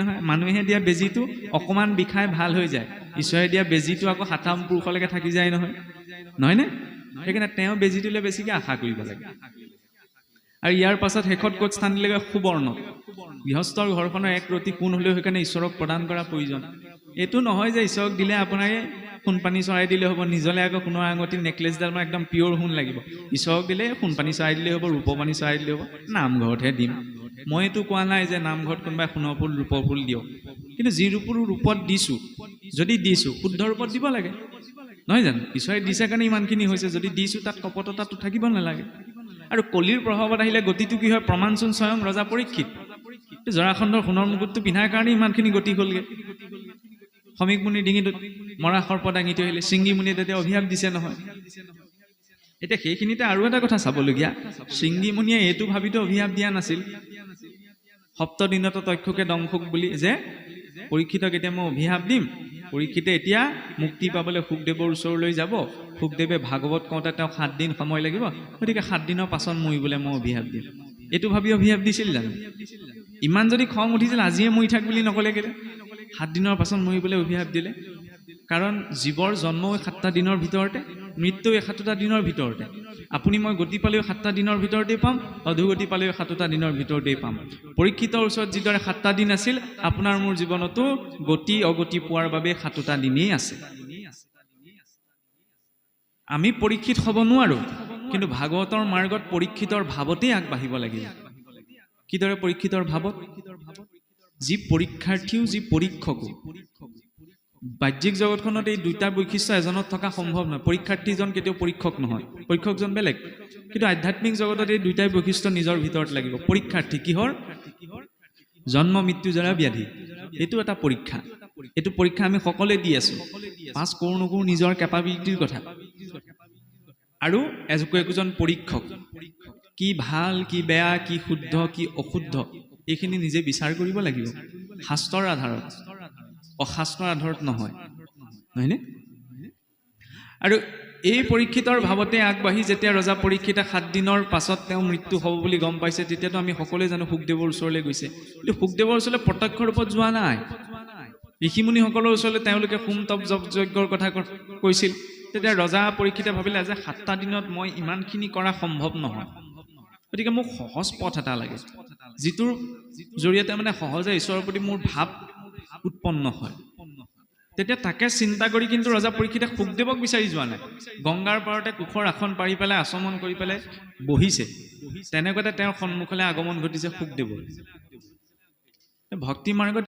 নহয় মানুহে দিয়া বেজীটো অকমান বিষাই ভাল হৈ যায় ঈশ্বৰে দিয়া বেজীটো আকৌ হাতাম পুৰুষলৈকে থাকি যায় নহয় নহয়নে সেইকাৰণে তেওঁ বেজীটোলৈ বেছিকৈ আশা কৰিব লাগে আৰু ইয়াৰ পাছত শেষত ক'ত স্থান দিলেগৈ সুবৰ্ণ গৃহস্থৰ ঘৰখনৰ এক ৰতি কোন হ'লেও সেইকাৰণে ঈশ্বৰক প্ৰদান কৰা প্ৰয়োজন এইটো নহয় যে ঈশ্বৰক দিলে আপোনাৰ সোণপানী চৰাই দিলে হ'ব নিজলে আকৌ সোণৰ আঙুঠি নেকলেছডাল মানে একদম পিয়ৰ সোণ লাগিব ঈশ্বৰক দিলে সোণপানী চৰাই দিলে হ'ব ৰূপপানী চৰাই দিলে হ'ব নামঘৰতহে দিম মই এইটো কোৱা নাই যে নামঘৰত কোনোবাই সোণৰ ফুল ৰূপৰ ফুল দিয়ক কিন্তু যি ৰূপত দিছোঁ যদি দিছোঁ শুদ্ধ ৰূপত দিব লাগে নহয় জানো ঈশ্বৰে দিছে কাৰণে ইমানখিনি হৈছে যদি দিছোঁ তাত কপটতাটো থাকিব নালাগে আৰু কলিৰ প্ৰভাৱত আহিলে গতিটো কি হয় প্ৰমাণচোন স্বয়ং ৰজা পৰীক্ষিত জৰাখণ্ডৰ সোণৰ মুকুটটো পিন্ধাৰ কাৰণে ইমানখিনি গতি হ'লগৈ সমীক মুনিৰ ডিঙিটোত মৰা সৰ্প দাঙি থৈ আহিলে শৃংগী মুনিয়ে তেতিয়া অভিশাপ দিছে নহয় এতিয়া সেইখিনিতে আৰু এটা কথা চাবলগীয়া শৃংগী মুনিয়ে এইটো ভাবিতো অভিশাপ দিয়া নাছিল সপ্তদিনত তক্ষকে দংশক বুলি যে পৰীক্ষিতক এতিয়া মই অভিশাপ দিম পৰীক্ষিতে এতিয়া মুক্তি পাবলৈ শুকদেৱৰ ওচৰলৈ যাব শুকদেৱে ভাগৱত কওঁতে তেওঁ 7 দিন সময় লাগিব গতিকে 7 দিনৰ পাছত মৰিবলৈ মই অভিশাপ দিম এইটো ভাবি অভিশাপ দিছিল জানো ইমান যদি খং উঠিছিল আজিয়ে মৰি থাক বুলি নকলে কেলে 7 দিনৰ পাছত মৰিবলৈ অভিশাপ দিলে কাৰণ জীৱৰ জন্ম 7টা দিনৰ ভিতৰতে মৃত্যু 7টা দিনৰ ভিতৰতে আপুনি মই গতি পালেও 7টা দিনৰ ভিতৰতেই পাম অধোগতি পালেও 7টা দিনৰ ভিতৰতেই পাম পৰীক্ষিতৰ ওচৰত যিদৰে 7টা দিন আছিল আপোনাৰ মোৰ জীৱনতো গতি অগতি পোৱাৰ বাবে 7টা দিনেই আছে আমি পৰীক্ষিত হ'ব নোৱাৰো কিন্তু ভাগৱতৰ মাৰ্গত পৰীক্ষিতৰ ভাৱতেই আগবাঢ়িব লাগিব কিদৰে পৰীক্ষিতৰ ভাৱত যি পৰীক্ষাৰ্থীও যি পৰীক্ষকো বাহ্যিক জগতখনত এই দুটা বৈশিষ্ট্য এজনত থকা সম্ভৱ নহয় পৰীক্ষাৰ্থীজন কেতিয়াও পৰীক্ষক নহয় পৰীক্ষকজন বেলেগ কিন্তু আধ্যাত্মিক জগতত এই দুটাই বৈশিষ্ট্য নিজৰ ভিতৰত লাগিব পৰীক্ষাৰ্থী কিহৰ জন্ম মৃত্যু জৰা ব্যাধি এইটো এটা পৰীক্ষা এইটো পৰীক্ষা আমি সকলোৱে দি আছো পাছ কৰো নকৰো নিজৰ কেপাবিলিটিৰ কথা আৰু একজন পৰীক্ষক কি ভাল কি বেয়া কি শুদ্ধ কি অশুদ্ধ এইখিনি নিজে বিচাৰ কৰিব লাগিব শাস্ত্ৰৰ আধাৰত অশাস্ত্ৰৰ আধাৰত নহয় নহয়নে আৰু এই পৰীক্ষিতৰ ভাৱতে আগবাঢ়ি যেতিয়া ৰজা পৰীক্ষিতে 7 দিনৰ পাছত তেওঁ মৃত্যু হ'ব বুলি গম পাইছে তেতিয়াতো আমি সকলোৱে জানো শুকদেৱৰ ওচৰলৈ গৈছে কিন্তু শুকদেৱৰ ওচৰলৈ প্ৰত্যক্ষ ৰূপত যোৱা নাই ঋষিমুনিসকলৰ ওচৰলৈ তেওঁলোকে হোম তপ যজ্ঞৰ কথা কৈছিল তেতিয়া ৰজা পৰীক্ষিতে ভাবিলে যে 7টা দিনত মই ইমানখিনি কৰা সম্ভৱ নহয় গতিকে মোক সহজ পথ এটা লাগে যিটোৰ জৰিয়তে মানে সহজে ঈশ্বৰৰ প্ৰতি মোৰ ভাৱ উৎপন্ন হয় তেতিয়া তাকে চিন্তা কৰি কিন্তু ৰজা পৰীক্ষিতে শুকদেৱক বিচাৰি যোৱা নাই গংগাৰ পাৰতে কুশৰ আসন পাৰি পেলাই আচমন কৰি পেলাই বহিছে তেনেকুৱাতে তেওঁৰ সন্মুখলৈ আগমন ঘটিছে শুকদেৱৰ ভক্তি মাৰ্গত